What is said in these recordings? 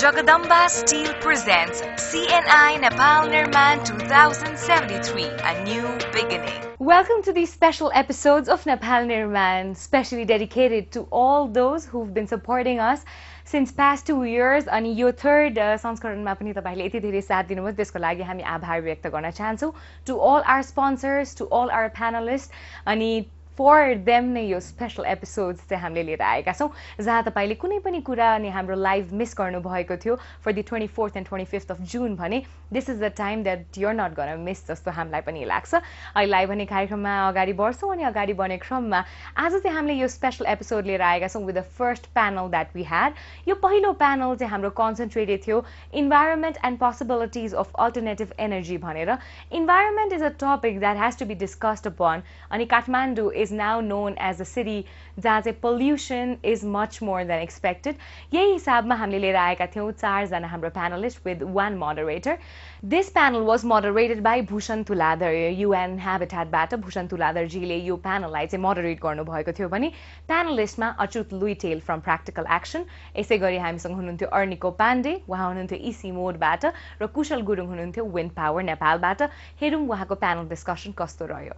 Jagadamba Steel presents CNI Nepal Nirman 2073, a new beginning. Welcome to these special episodes of Nepal Nirman, specially dedicated to all those who've been supporting us since past 2 years. अनि यो third संस्करणमा पनि तपाईले यति धेरै साथ दिनुभयो त्यसको लागि हामी आभार व्यक्त गर्न चाहन्छौं. To all our sponsors, to all our panelists, अनि for them नै यो स्पेशल एपिसोड्स चाहिँ हामीले लिएर आएका छौं जहाँ तपाईले कुनै पनि कुरा अनि हाम्रो लाइभ मिस गर्नु भएको थियो for the 24th and 25th of June भने this is the time that you're not gonna miss जस्तो हामीलाई पनि लाग्छ. अहिले भने कार्यक्रममा अगाडि बढ्छौं अनि अगाडि बढ्ने क्रममा आज चाहिँ हामीले यो स्पेशल एपिसोड लिएर आएका छौं with the first panel that we had. यो पहिलो प्यानल चाहिँ हाम्रो कन्सन्ट्रेटेड थियो environment and possibilities of alternative energy भनेर. Environment is a topic that has to be discussed upon अनि Kathmandu is now known as a city जहाँ चाहिँ pollution is much more than expected. यही हिसाबमा हामीले लिएर आएका थियौं 4 जना हाम्रो panelists with one moderator. This panel was moderated by Bhushan Tuladar, UN Habitat बाट Bhushan Tuladar जीले यो प्यानललाई चाहिँ मोडरेट गर्नु भएको थियो भने प्यानलिस्टमा Achyut Luitel from Practical Action, यसैगरी हामीसँग हुनुहुन्थ्यो अर्निको पाण्डे, उहाँ हुनुहुन्थ्यो इसी मोडबाट र कुशल गुरुङ हुनुहुन्थ्यो विन्ड पावर नेपालबाट. हेरौं उहाँको प्यानल डिस्कसन कस्तो रह्यो.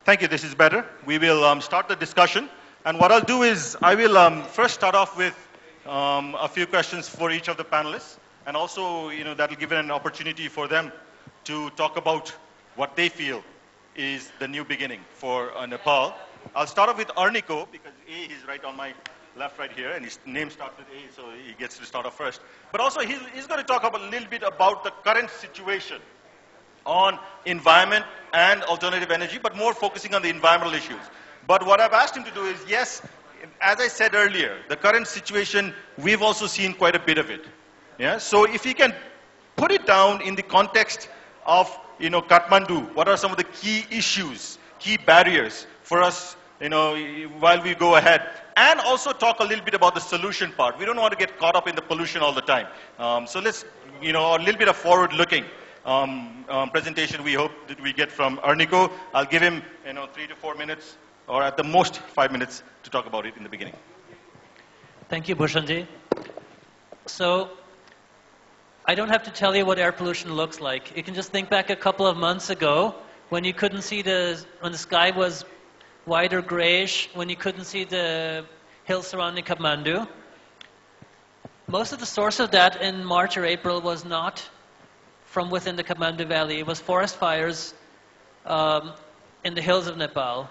Thank you. This is better. We will start the discussion. And what I'll do is I will first start off with a few questions for each of the panelists. And also, that will give an opportunity for them to talk about what they feel is the new beginning for Nepal. I'll start off with Arniko because he's right on my left right here. And his name starts with A, so he gets to start off first. But also, he's going to talk a little bit about the current situation on environment and alternative energy, but more focusing on the environmental issues. But what I've asked him to do is, yes, as I said earlier, the current situation, we've also seen quite a bit of it. Yeah? So if he can put it down in the context of, Kathmandu, what are some of the key issues, key barriers for us, while we go ahead, and also talk a little bit about the solution part. We don't want to get caught up in the pollution all the time. So let's, a little bit of forward-looking presentation we hope that we get from Arniko. I'll give him 3 to 4 minutes or at the most 5 minutes to talk about it in the beginning. Thank you, Bhushanji. So I don't have to tell you what air pollution looks like. You can just think back a couple of months ago when you couldn't see when the sky was white or grayish, when you couldn't see the hills surrounding Kathmandu. Most of the source of that in March or April was not from within the Kathmandu Valley. It was forest fires in the hills of Nepal.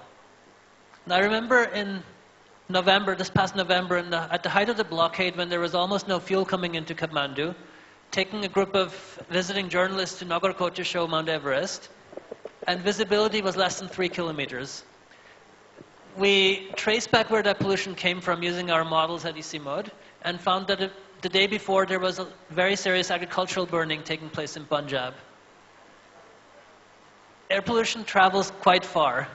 And I remember in November, this past November, at the height of the blockade, when there was almost no fuel coming into Kathmandu, taking a group of visiting journalists to Nagarkot to show Mount Everest, and visibility was less than 3 kilometers. We traced back where that pollution came from using our models at ICIMOD and found that the day before there was a very serious agricultural burning taking place in Punjab. Air pollution travels quite far.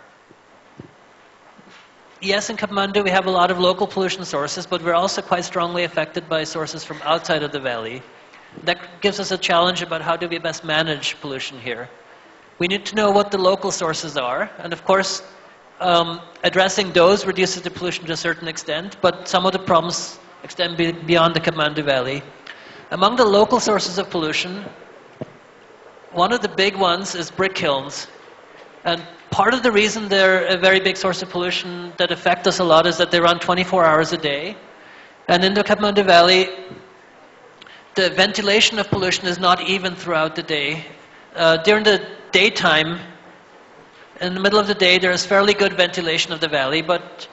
Yes, in Kathmandu we have a lot of local pollution sources, but we're also quite strongly affected by sources from outside of the valley. That gives us a challenge about how do we best manage pollution here. We need to know what the local sources are, and of course, addressing those reduces the pollution to a certain extent, but some of the problems extend beyond the Kathmandu Valley. Among the local sources of pollution, one of the big ones is brick kilns. And part of the reason they're a very big source of pollution that affect us a lot is that they run 24 hours a day. And in the Kathmandu Valley, the ventilation of pollution is not even throughout the day. During the daytime, in the middle of the day, there is fairly good ventilation of the valley, but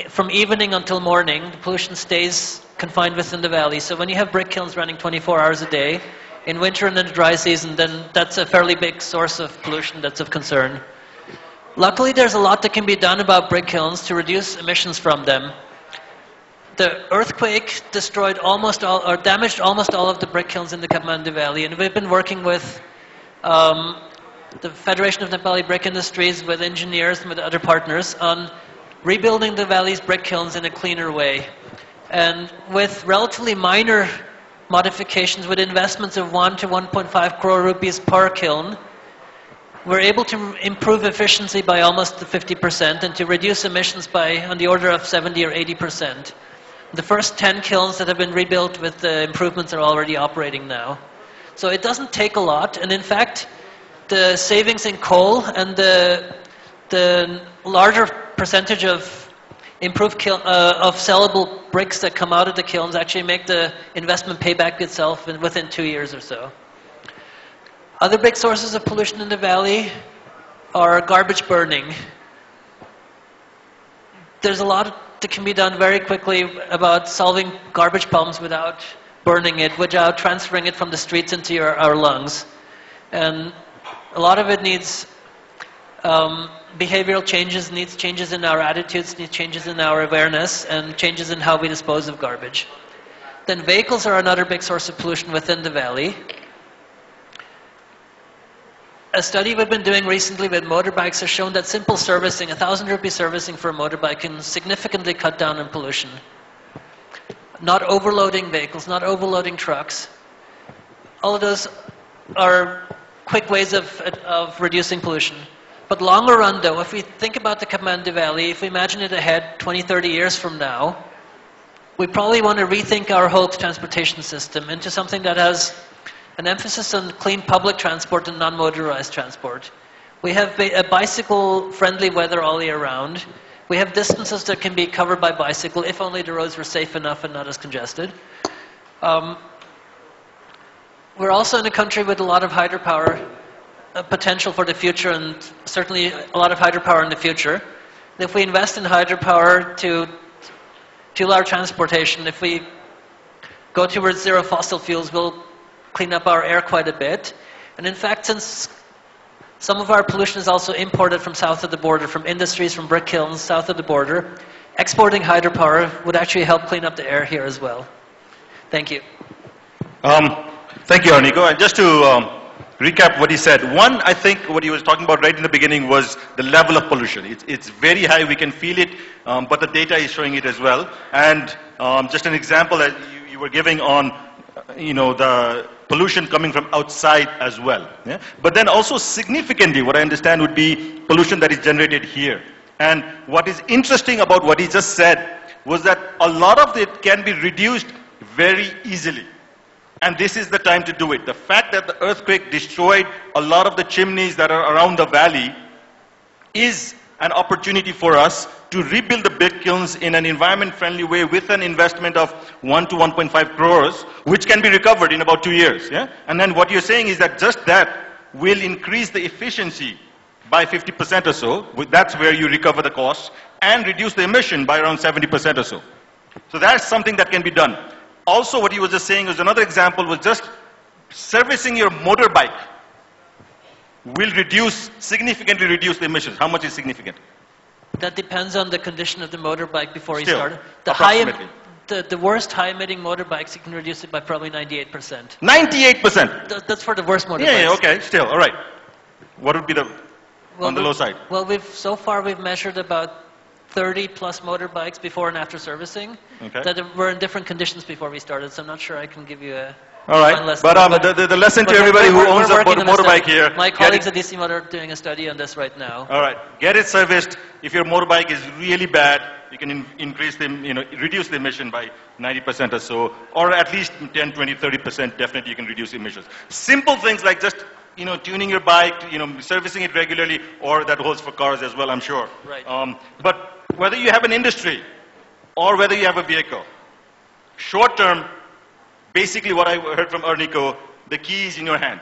from evening until morning, the pollution stays confined within the valley. So when you have brick kilns running 24 hours a day, in winter and in the dry season, then that's a fairly big source of pollution that's of concern. Luckily, there's a lot that can be done about brick kilns to reduce emissions from them. The earthquake destroyed almost all, or damaged almost all of the brick kilns in the Kathmandu Valley, and we've been working with the Federation of Nepali Brick Industries, with engineers and with other partners on rebuilding the valley's brick kilns in a cleaner way. And with relatively minor modifications, with investments of 1 to 1.5 crore rupees per kiln, we're able to improve efficiency by almost 50% and to reduce emissions by on the order of 70 or 80%. The first 10 kilns that have been rebuilt with the improvements are already operating now. So it doesn't take a lot, and in fact, the savings in coal and the larger percentage of of sellable bricks that come out of the kilns actually make the investment pay back itself within 2 years or so. Other big sources of pollution in the valley are garbage burning. There's a lot that can be done very quickly about solving garbage problems without burning it, without transferring it from the streets into our lungs. And a lot of it needs behavioral changes, needs changes in our attitudes, needs changes in our awareness, and changes in how we dispose of garbage. Then vehicles are another big source of pollution within the valley. A study we've been doing recently with motorbikes has shown that simple servicing, 1,000 rupee servicing for a motorbike, can significantly cut down on pollution. Not overloading vehicles, not overloading trucks. All of those are quick ways of reducing pollution. But longer run though, if we think about the Kathmandu Valley, if we imagine it ahead 20, 30 years from now, we probably want to rethink our whole transportation system into something that has an emphasis on clean public transport and non-motorized transport. We have a bicycle-friendly weather all year round. We have distances that can be covered by bicycle if only the roads were safe enough and not as congested. We're also in a country with a lot of hydropower potential for the future, and certainly a lot of hydropower in the future. And if we invest in hydropower to fuel our transportation, if we go towards zero fossil fuels, we'll clean up our air quite a bit. And in fact, since some of our pollution is also imported from south of the border, from industries, from brick kilns south of the border, exporting hydropower would actually help clean up the air here as well. Thank you. Thank you, Arniko. And just to recap what he said, one, I think what he was talking about right in the beginning was the level of pollution. It's very high, we can feel it, but the data is showing it as well. And just an example that you were giving on the pollution coming from outside as well. Yeah? But then also significantly, what I understand would be pollution that is generated here. And what is interesting about what he just said was that a lot of it can be reduced very easily. And this is the time to do it. The fact that the earthquake destroyed a lot of the chimneys that are around the valley is an opportunity for us to rebuild the big kilns in an environment-friendly way with an investment of 1 to 1.5 crores, which can be recovered in about 2 years. Yeah? And then what you're saying is that just that will increase the efficiency by 50% or so. That's where you recover the cost, and reduce the emission by around 70% or so. So that's something that can be done. Also, what he was just saying was another example was just servicing your motorbike will significantly reduce the emissions. How much is significant? That depends on the condition of the motorbike before you Still, start. approximately. The worst high-emitting motorbikes, you can reduce it by probably 98%. 98%? That's for the worst motorbikes. Yeah, okay, still, all right. What would be on the low side? Well, so far we've measured about 30 plus motorbikes before and after servicing that were in different conditions before we started, so I'm not sure I can give you a all right, but the lesson to everybody who owns a motorbike here. My colleagues at DC Motor are doing a study on this right now. All right, get it serviced. If your motorbike is really bad, you can reduce the emission by 90% or so, or at least 10, 20, 30%. Definitely, you can reduce emissions. Simple things like just tuning your bike, servicing it regularly, or that holds for cars as well, I'm sure. Right. But whether you have an industry or whether you have a vehicle, short term. Basically what I heard from Arniko, the key is in your hand.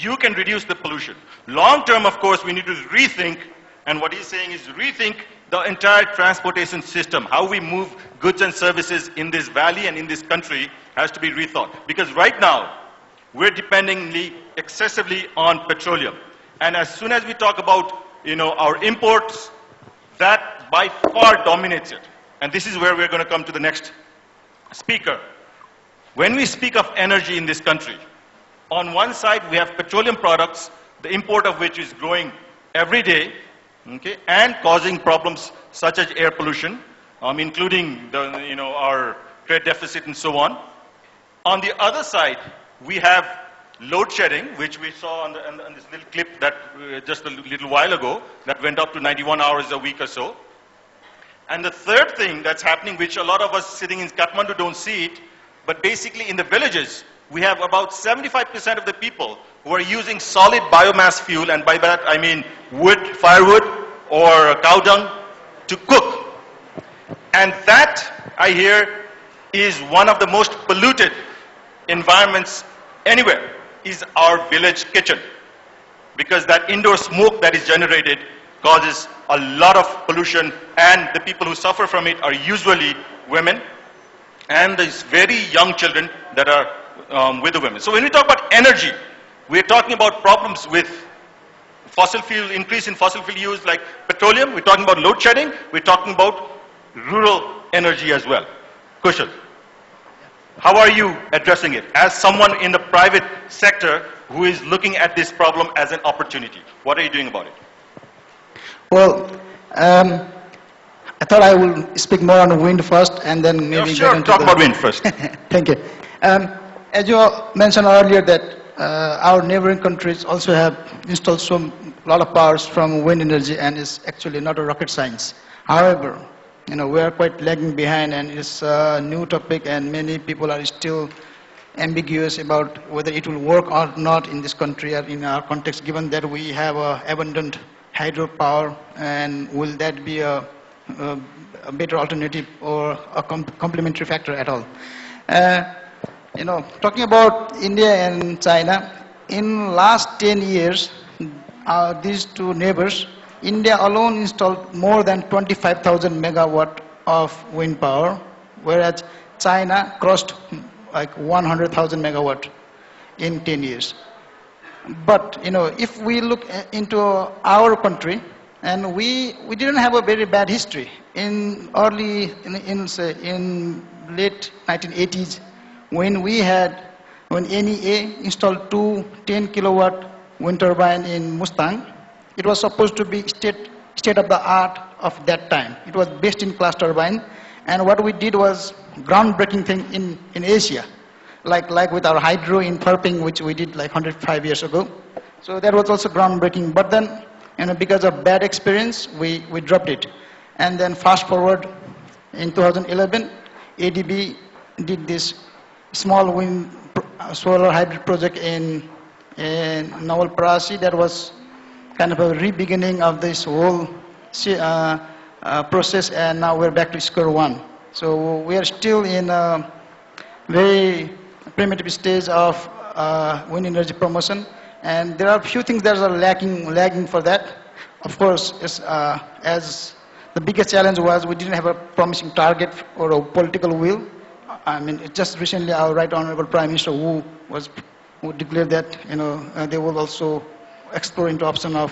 You can reduce the pollution. Long term, of course, we need to rethink, and what he's saying is rethink the entire transportation system. How we move goods and services in this valley and in this country has to be rethought. Because right now, we're depending excessively on petroleum. And as soon as we talk about our imports, that by far dominates it. And this is where we're going to come to the next speaker. When we speak of energy in this country, on one side we have petroleum products, the import of which is growing every day, and causing problems such as air pollution, including our trade deficit and so on. On the other side, we have load shedding, which we saw on this little clip that just a little while ago, that went up to 91 hours a week or so. And the third thing that's happening, which a lot of us sitting in Kathmandu don't see it, but basically in the villages, we have about 75% of the people who are using solid biomass fuel, and by that I mean wood, firewood, or cow dung to cook. And that, I hear, is one of the most polluted environments anywhere, is our village kitchen. Because that indoor smoke that is generated causes a lot of pollution, and the people who suffer from it are usually women and these very young children that are with the women. So when we talk about energy, we're talking about problems with fossil fuel, increase in fossil fuel use like petroleum, we're talking about load shedding, we're talking about rural energy as well. Kushal, how are you addressing it as someone in the private sector who is looking at this problem as an opportunity? What are you doing about it? Well, I thought I will speak more on wind first, and then maybe sure, talk about wind first. Thank you. As you mentioned earlier, that our neighboring countries also have installed a lot of powers from wind energy, and it's actually not a rocket science. However, we are quite lagging behind, and it's a new topic, and many people are still ambiguous about whether it will work or not in this country or in our context, given that we have abundant hydropower, and will that be a better alternative or a complementary factor at all? Talking about India and China, in last 10 years, these two neighbors, India alone installed more than 25,000 megawatt of wind power, whereas China crossed like 100,000 megawatt in 10 years. But if we look into our country, and we didn't have a very bad history in late 1980s, when NEA installed two 10 kilowatt wind turbine in Mustang. It was supposed to be state of the art of that time. It was based in class turbine, and what we did was groundbreaking thing in Asia. Like with our hydro in Tharping, which we did like 105 years ago. So that was also groundbreaking. But then, because of bad experience, we dropped it. And then fast forward, in 2011, ADB did this small wind solar hybrid project in Nawalparasi. That was kind of a re-beginning of this whole process, and now we're back to square one. So we are still in a very primitive stage of wind energy promotion, and there are a few things that are lagging for that. Of course, as the biggest challenge was we didn't have a promising target or a political will. I mean, just recently our Right Honorable Prime Minister who declared that they will also explore into option of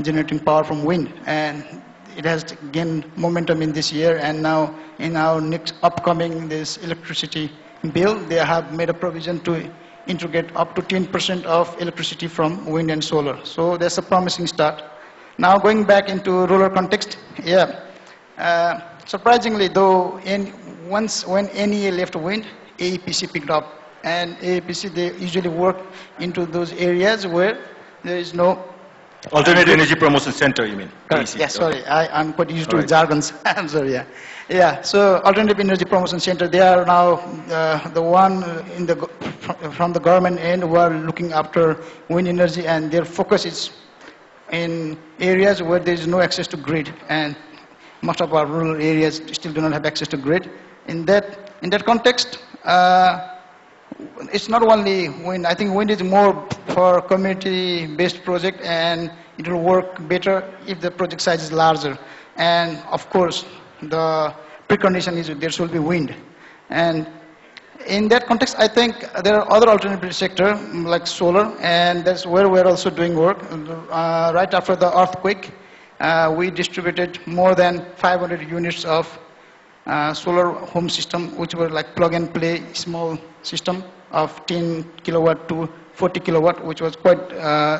generating power from wind, and it has gained momentum in this year. And now in our next upcoming this electricity bill, they have made a provision to integrate up to 10% of electricity from wind and solar. So that's a promising start. Now going back into rural context, surprisingly though, when NEA left wind, AEPC picked up, and AEPC, they usually work into those areas where there is no Alternate Energy Promotion Center, you mean? Yes, sorry, I'm quite used to jargons. I'm sorry, yeah. So Alternative Energy Promotion Center, they are now the one from the government end who are looking after wind energy, and their focus is in areas where there is no access to grid, and most of our rural areas still do not have access to grid. In that context, it's not only wind. I think wind is more for community-based project, and it will work better if the project size is larger. And of course, the precondition is there should be wind. And in that context, I think there are other alternative sector like solar, and that's where we're also doing work. Right after the earthquake, we distributed more than 500 units of solar home system, which were like plug and play small system of 10 kilowatt to 40 kilowatt, which was quite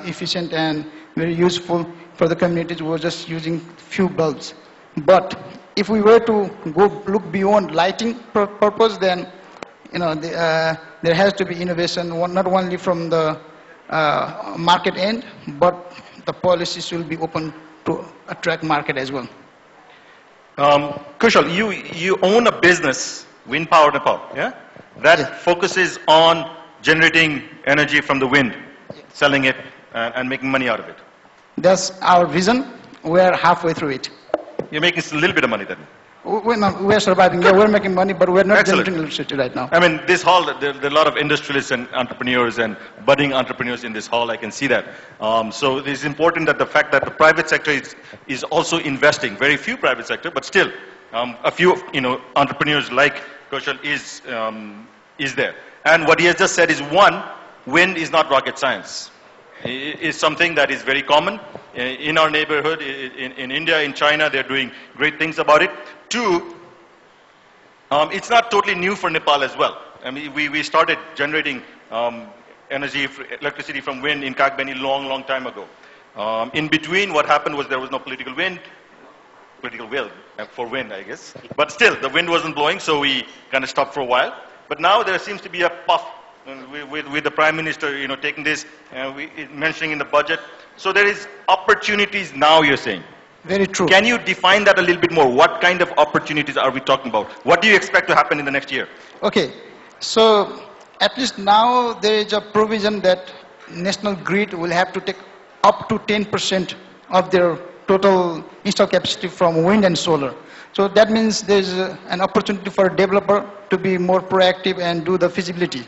efficient and very useful for the communities who were just using few bulbs. But if we were to go look beyond lighting purpose, then there has to be innovation, not only from the market end, but the policies will be open to attract market as well. Kushal, you own a business, Wind Power Nepal, yeah? That focuses on generating energy from the wind, selling it and making money out of it. That's our vision. We're halfway through it. You're making a little bit of money then. We're surviving. Yeah, we're making money, but we're not Excellent. generating electricity right now. I mean, this hall, there are a lot of industrialists and entrepreneurs and budding entrepreneurs in this hall. I can see that. So it's important that the fact that the private sector is also investing. Very few private sector, but still, a few entrepreneurs like Kushal is there. And what he has just said is, one, wind is not rocket science. It is something that is very common in our neighborhood, in India, in China. They're doing great things about it. Two, it's not totally new for Nepal as well. I mean, we started generating electricity from wind in Kagbeni long time ago. In between, what happened was there was no political will for wind, I guess. But still, the wind wasn't blowing, so we kind of stopped for a while. But now there seems to be a puff with the Prime Minister, taking this, mentioning in the budget. So there is opportunities now, you're saying. Very true. Can you define that a little bit more? What kind of opportunities are we talking about? What do you expect to happen in the next year? Okay, so at least now there is a provision that National Grid will have to take up to 10% of their total installed capacity from wind and solar. So that means there's an opportunity for a developer to be more proactive and do the feasibility.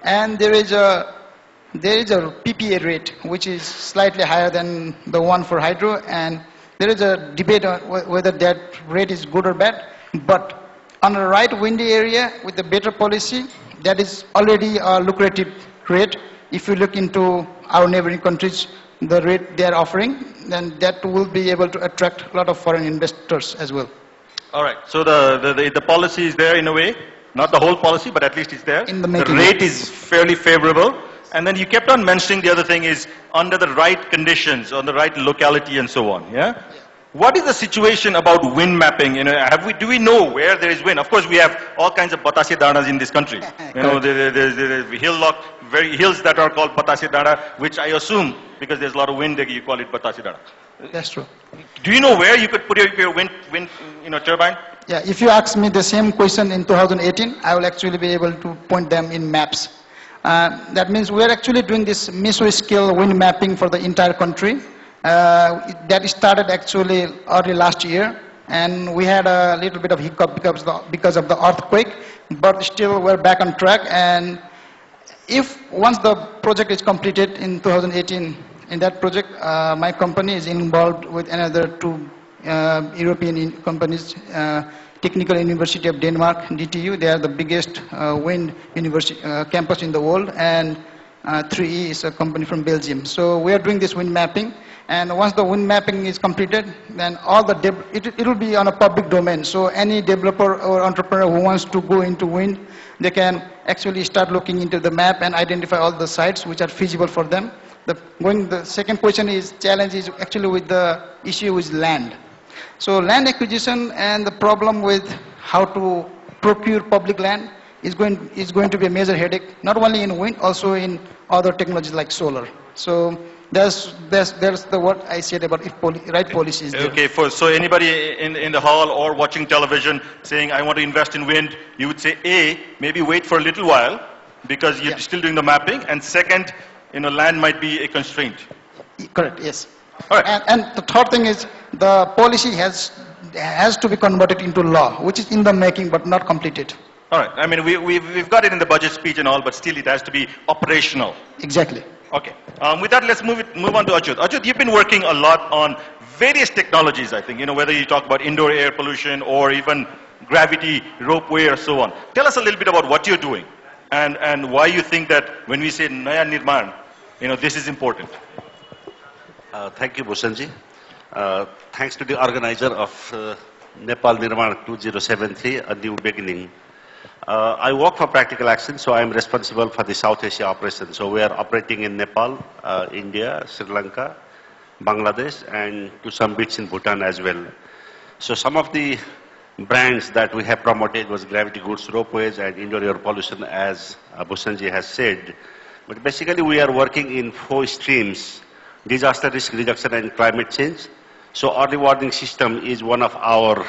And there is a PPA rate which is slightly higher than the one for hydro, and there is a debate on whether that rate is good or bad. But on the right windy area with a better policy, that is already a lucrative rate. If you look into our neighboring countries, the rate they are offering, then that will be able to attract a lot of foreign investors as well. All right. So the policy is there in a way, not the whole policy, but at least it's there. In the making. The rate is fairly favorable. And then you kept on mentioning the other thing is under the right conditions, on the right locality and so on, yeah? What is the situation about wind mapping? Do we know where there is wind? Of course, we have all kinds of Batase Danas in this country. There's hills that are called Batase Dana, which I assume, because there's a lot of wind, you call it Batase Dana. That's true. Do you know where you could put your wind turbine? Yeah, if you ask me the same question in 2018, I will actually be able to point them in maps. That means we are actually doing this meso-scale wind mapping for the entire country. That started actually early last year, and we had a little bit of hiccup because of the earthquake, but still we're back on track. And if once the project is completed in 2018, in that project, my company is involved with another two European companies, Technical University of Denmark, DTU. They are the biggest wind university campus in the world, and 3E is a company from Belgium. So we are doing this wind mapping, and once the wind mapping is completed, then all the it will be on a public domain. So any developer or entrepreneur who wants to go into wind, they can actually start looking into the map and identify all the sites which are feasible for them. The second question is challenge is actually with the issue with land. So land acquisition and the problem with how to procure public land is going to be a major headache, not only in wind, also in other technologies like solar. So there's the what I said about if right policy is there. Okay, so anybody in the hall or watching television saying I want to invest in wind, you would say A, maybe wait for a little while because you're still doing the mapping, and second, land might be a constraint. Correct. Yes. All right. And the third thing is the policy has to be converted into law, which is in the making but not completed. All right. I mean, we've got it in the budget speech and all, but still it has to be operational. Exactly. Okay. With that, let's move on to Achyut. Achyut, you've been working a lot on various technologies, I think, whether you talk about indoor air pollution or even gravity, ropeway, or so on. Tell us a little bit about what you're doing and why you think that when we say Nepal Nirman, this is important. Thank you, Bhushanji. Thanks to the organizer of Nepal Nirman 2073, a new beginning. I work for Practical Action, so I am responsible for the South Asia operation. So we are operating in Nepal, India, Sri Lanka, Bangladesh, and to some bits in Bhutan as well. So some of the brands that we have promoted was gravity goods, ropeways, and indoor air pollution, as Bhushanji has said. But basically, we are working in 4 streams: disaster risk reduction and climate change. So early warning system is one of our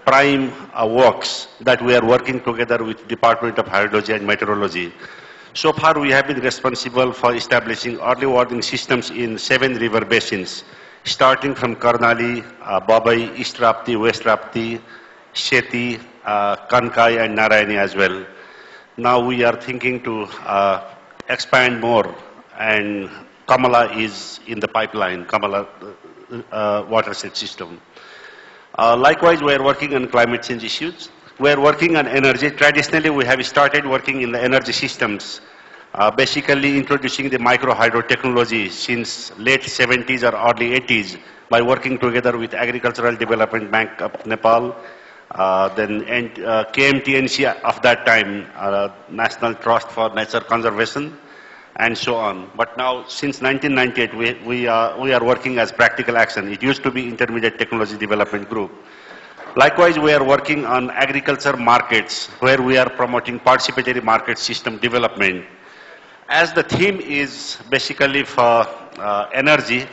prime works that we are working together with Department of Hydrology and Meteorology. So far, we have been responsible for establishing early warning systems in 7 river basins, starting from Karnali, Babai, East Rapti, West Rapti, Sheti, Kankai, and Narayani as well. Now we are thinking to expand more, and Kamala is in the pipeline, Kamala watershed system. Likewise, we are working on climate change issues. We are working on energy. Traditionally, we have started working in the energy systems, basically introducing the micro hydro technology since late 70s or early 80s by working together with Agricultural Development Bank of Nepal, then KMTNC of that time, National Trust for Nature Conservation, and so on. But now, since 1998, we are working as Practical Action. It used to be Intermediate Technology Development Group. Likewise, we are working on agriculture markets, where we are promoting participatory market system development. As the theme is basically for energy,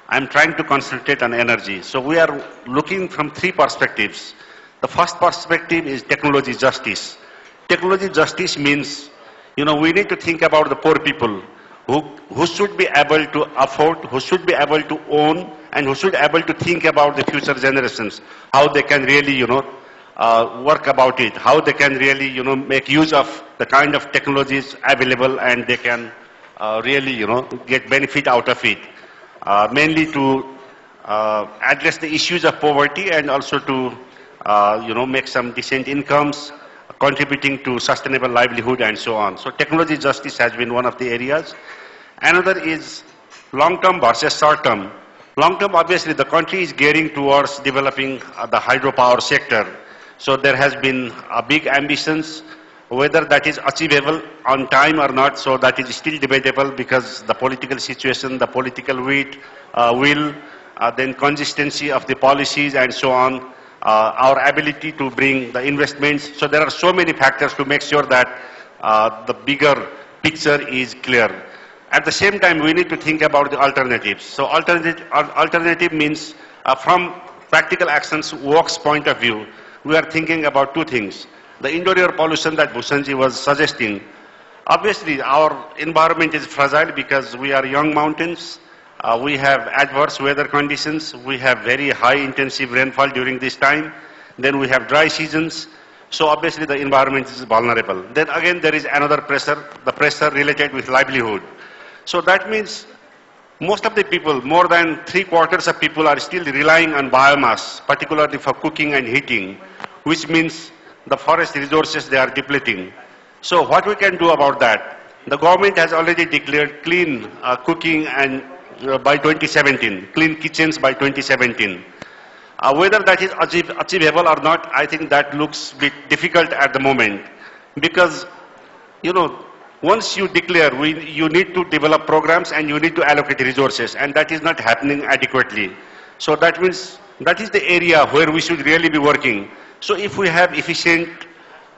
I'm trying to concentrate on energy. So we are looking from 3 perspectives. The first perspective is technology justice. Technology justice means, we need to think about the poor people who should be able to afford, who should be able to own, and who should be able to think about the future generations, how they can really, work about it, how they can really, make use of the kind of technologies available, and they can really, get benefit out of it. Mainly to address the issues of poverty, and also to, make some decent incomes, contributing to sustainable livelihood, and so on. So technology justice has been one of the areas. Another is long-term versus short-term. Long-term, obviously, the country is gearing towards developing the hydropower sector. So there has been big ambitions. Whether that is achievable on time or not, so that is still debatable, because the political situation, the political will, then consistency of the policies, and so on, our ability to bring the investments. So there are so many factors to make sure that the bigger picture is clear. At the same time, we need to think about the alternatives. So alternative means, from Practical Actions works point of view, we are thinking about 2 things. The indoor air pollution that Bhushanji was suggesting. Obviously, our environment is fragile because we are young mountains. We have adverse weather conditions. We have very high intensive rainfall during this time. Then we have dry seasons. So obviously the environment is vulnerable. Then again, there is another pressure, the pressure related with livelihood. So that means most of the people, more than 3/4 of people, are still relying on biomass, particularly for cooking and heating, which means the forest resources, they are depleting. So what we can do about that? The government has already declared clean cooking and by 2017, clean kitchens by 2017. Whether that is achievable or not, I think that looks a bit difficult at the moment, because, once you declare, you need to develop programs and you need to allocate resources, and that is not happening adequately. So that means that is the area where we should really be working. So if we have efficient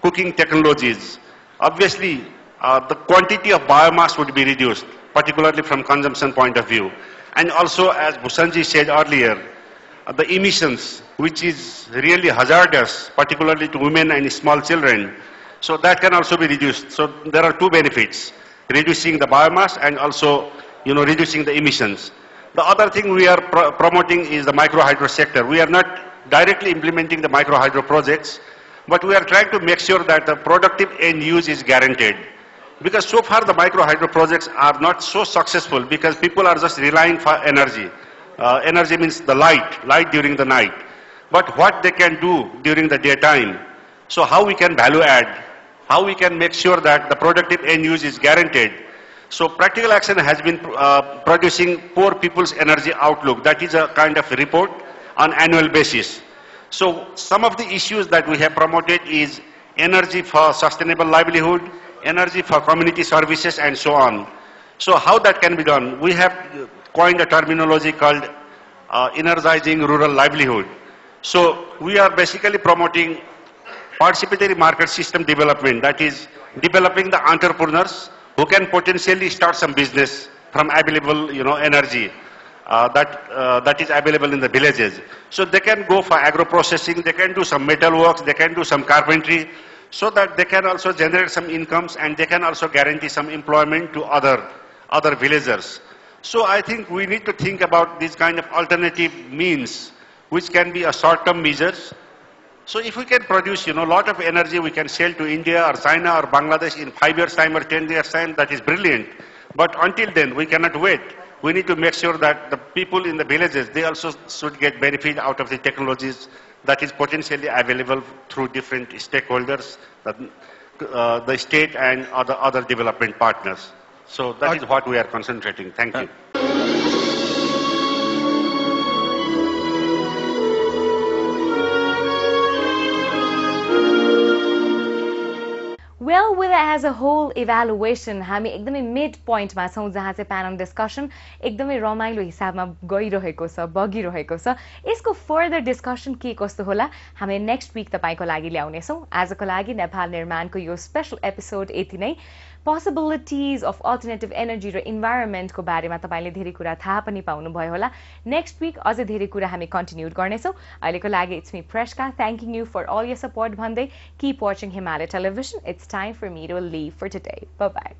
cooking technologies, obviously the quantity of biomass would be reduced, particularly from consumption point of view. And also, as Bhushanji said earlier, the emissions, which is really hazardous, particularly to women and small children, so that can also be reduced. So there are 2 benefits: reducing the biomass and also, reducing the emissions. The other thing we are promoting is the micro hydro sector. We are not directly implementing the micro hydro projects, but we are trying to make sure that the productive end use is guaranteed. Because so far the micro hydro projects are not so successful, because people are just relying for energy. Energy means the light during the night. But what they can do during the daytime, so how we can value add, how we can make sure that the productive end use is guaranteed. So Practical Action has been producing Poor People's Energy Outlook. That is a kind of report on annual basis. So some of the issues that we have promoted is energy for sustainable livelihood, energy for community services, and so on. So how that can be done? We have coined a terminology called energizing rural livelihood. So we are basically promoting participatory market system development, that is developing the entrepreneurs who can potentially start some business from available energy that is available in the villages. So they can go for agro processing, they can do some metal works, they can do some carpentry, so that they can also generate some incomes and they can also guarantee some employment to other villagers. So I think we need to think about these kind of alternative means which can be a short-term measures. So if we can produce, a lot of energy we can sell to India or China or Bangladesh in 5 years time or 10 years time, that is brilliant. But until then, we cannot wait. We need to make sure that the people in the villages, they also should get benefit out of the technologies that is potentially available through different stakeholders, the state and other development partners. So that is what we are concentrating. Thank you. Well, with as a whole evaluation, हामी एकदमै mid पोइन्टमा छौं जहाँ चाहिँ panel discussion एकदमै रमाइलो हिसाबमा गइरहेको छ, बगिरहेको छ। यसको फर्दर डिस्कसन के कस्तो होला हामी नेक्स्ट वीक तपाईको लागि ल्याउने छौं। आजको लागि नेपाल निर्माणको यो स्पेशल एपिसोड यति नै। Possibilities of alternative energy raw environment को बारेमा तपाईले धेरै कुरा थाहा पनि पाउनु भयो होला। नेक्स्ट वीक अझै धेरै कुरा हामी कन्टिन्यू गर्नेछौं। अहिलेको लागि it's me Preshka thanking you for all your support भन्दै keep watching Himalaya television. It's time for me to leave for today. Bye bye.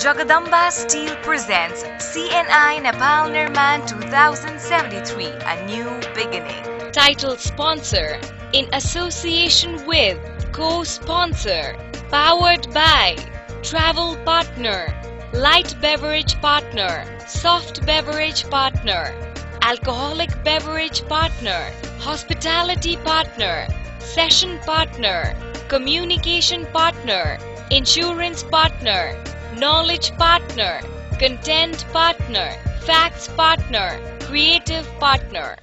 Jagadamba Steel presents CNI Nepal Nirman 2073, a new beginning. Title sponsor in association with co-sponsor, powered by travel partner, light beverage partner, soft beverage partner, alcoholic beverage partner, hospitality partner, session partner, communication partner, insurance partner, knowledge partner, content partner, facts partner, creative partner.